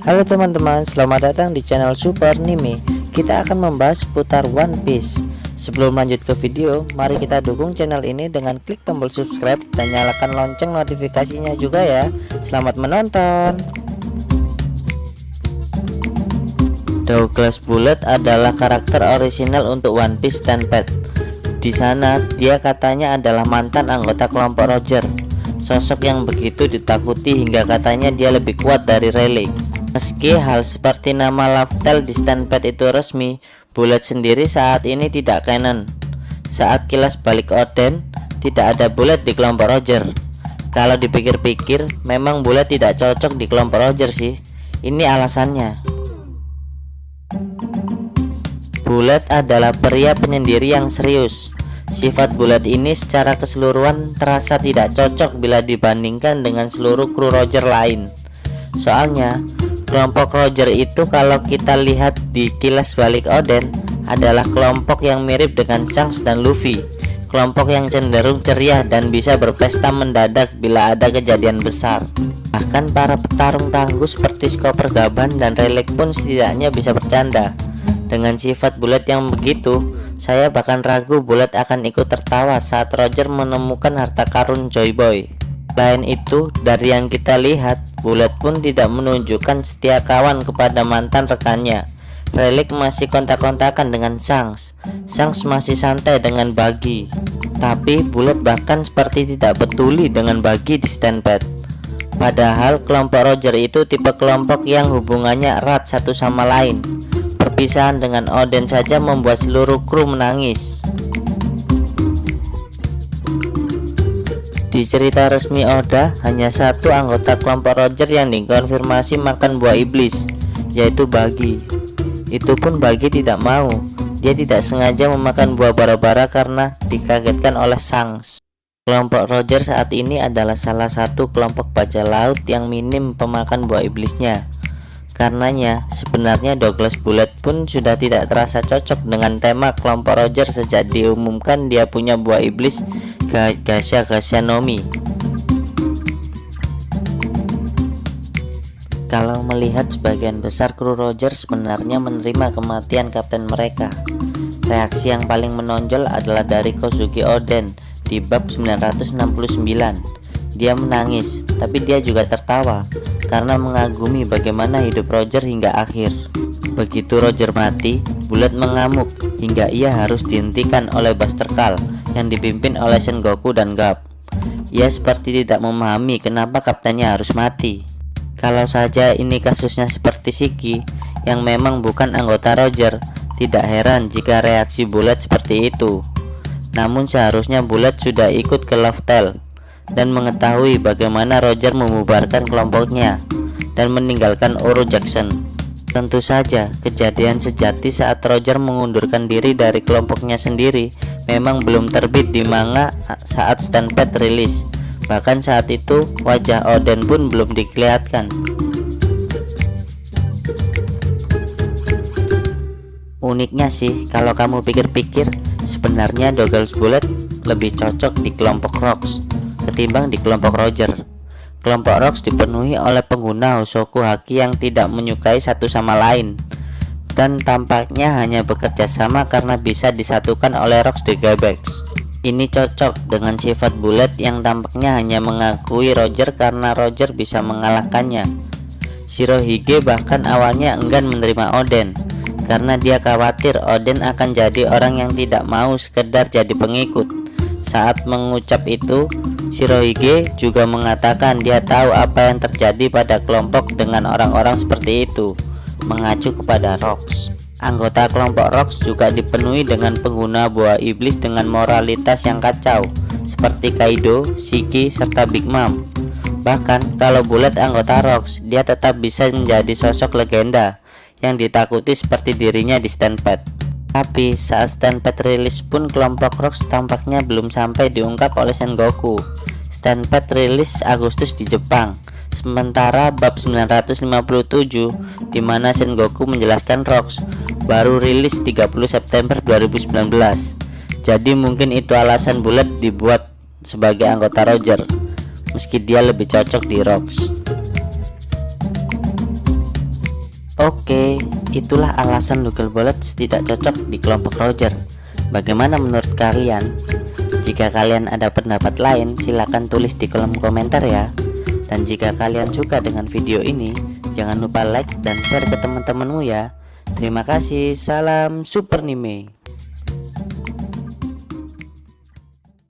Halo teman-teman, selamat datang di channel Super Nimi. Kita akan membahas seputar One Piece. Sebelum lanjut ke video, mari kita dukung channel ini dengan klik tombol subscribe dan nyalakan lonceng notifikasinya juga ya. Selamat menonton. Douglas Bullet adalah karakter orisinal untuk One Piece Stampede. Di sana, dia katanya adalah mantan anggota kelompok Roger. Sosok yang begitu ditakuti hingga katanya dia lebih kuat dari Rayleigh. Meski hal seperti nama Laftel di Stampede itu resmi, Bullet sendiri saat ini tidak canon. Saat kilas balik Oden, tidak ada Bullet di kelompok Roger. Kalau dipikir-pikir, memang Bullet tidak cocok di kelompok Roger sih. Ini alasannya. Bullet adalah pria penyendiri yang serius. Sifat Bullet ini secara keseluruhan terasa tidak cocok bila dibandingkan dengan seluruh kru Roger lain. Soalnya, kelompok Roger itu kalau kita lihat di kilas balik Oden adalah kelompok yang mirip dengan Shanks dan Luffy. Kelompok yang cenderung ceria dan bisa berpesta mendadak bila ada kejadian besar. Bahkan para petarung tangguh seperti Chopper Gaban dan Rayleigh pun setidaknya bisa bercanda. Dengan sifat Bullet yang begitu, saya bahkan ragu Bullet akan ikut tertawa saat Roger menemukan harta karun Joy Boy. Selain itu, dari yang kita lihat, Bullet pun tidak menunjukkan setia kawan kepada mantan rekannya. Rayleigh masih kontak-kontakan dengan Shanks. Shanks masih santai dengan Buggy. Tapi Bullet bahkan seperti tidak peduli dengan Buggy di Stampede. Padahal kelompok Roger itu tipe kelompok yang hubungannya erat satu sama lain. Perpisahan dengan Oden saja membuat seluruh kru menangis. Di cerita resmi Oda, hanya satu anggota kelompok Roger yang dikonfirmasi makan buah iblis, yaitu Buggy. Itu pun Buggy tidak mau. Dia tidak sengaja memakan buah bara-bara karena dikagetkan oleh Shanks. Kelompok Roger saat ini adalah salah satu kelompok bajak laut yang minim pemakan buah iblisnya. Karenanya, sebenarnya Douglas Bullet pun sudah tidak terasa cocok dengan tema kelompok Roger sejak diumumkan dia punya buah iblis Gasha Nomi. Kalau melihat sebagian besar kru Roger sebenarnya menerima kematian kapten mereka, reaksi yang paling menonjol adalah dari Kozuki Oden di bab 969. Dia menangis, tapi dia juga tertawa karena mengagumi bagaimana hidup Roger hingga akhir. Begitu Roger mati, Bullet mengamuk hingga ia harus dihentikan oleh Buster Call yang dipimpin oleh Sengoku dan Garp. Ia seperti tidak memahami kenapa kaptennya harus mati. Kalau saja ini kasusnya seperti Shiki yang memang bukan anggota Roger, tidak heran jika reaksi Bullet seperti itu. Namun seharusnya Bullet sudah ikut ke Laftel dan mengetahui bagaimana Roger membubarkan kelompoknya dan meninggalkan Oro Jackson. Tentu saja, kejadian sejati saat Roger mengundurkan diri dari kelompoknya sendiri memang belum terbit di manga saat Stampede rilis. Bahkan saat itu, wajah Oden pun belum dikelihatan. Uniknya sih, kalau kamu pikir-pikir, sebenarnya Douglas Bullet lebih cocok di kelompok Rocks ketimbang di kelompok Roger. Kelompok Rocks dipenuhi oleh pengguna Hosoku Haki yang tidak menyukai satu sama lain dan tampaknya hanya bekerja sama karena bisa disatukan oleh Rocks Digabex. Ini cocok dengan sifat Bullet yang tampaknya hanya mengakui Roger karena Roger bisa mengalahkannya. Shirohige bahkan awalnya enggan menerima Oden karena dia khawatir Oden akan jadi orang yang tidak mau sekedar jadi pengikut. Saat mengucap itu, Shirohige juga mengatakan dia tahu apa yang terjadi pada kelompok dengan orang-orang seperti itu, mengacu kepada Rocks. Anggota kelompok Rocks juga dipenuhi dengan pengguna buah iblis dengan moralitas yang kacau, seperti Kaido, Shiki, serta Big Mom. Bahkan kalau Bullet anggota Rocks, dia tetap bisa menjadi sosok legenda yang ditakuti seperti dirinya di Stampede. Tapi saat Stampede rilis pun kelompok Rocks tampaknya belum sampai diungkap oleh Sengoku. Stampede rilis Agustus di Jepang, sementara bab 957 di mana Sengoku menjelaskan Rocks baru rilis 30 September 2019. Jadi mungkin itu alasan Bullet dibuat sebagai anggota Roger, meski dia lebih cocok di Rocks. Oke, itulah alasan Google Bullets tidak cocok di kelompok Roger. Bagaimana menurut kalian? Jika kalian ada pendapat lain, silahkan tulis di kolom komentar ya. Dan jika kalian suka dengan video ini, jangan lupa like dan share ke teman-temanmu ya. Terima kasih, salam Super Nime.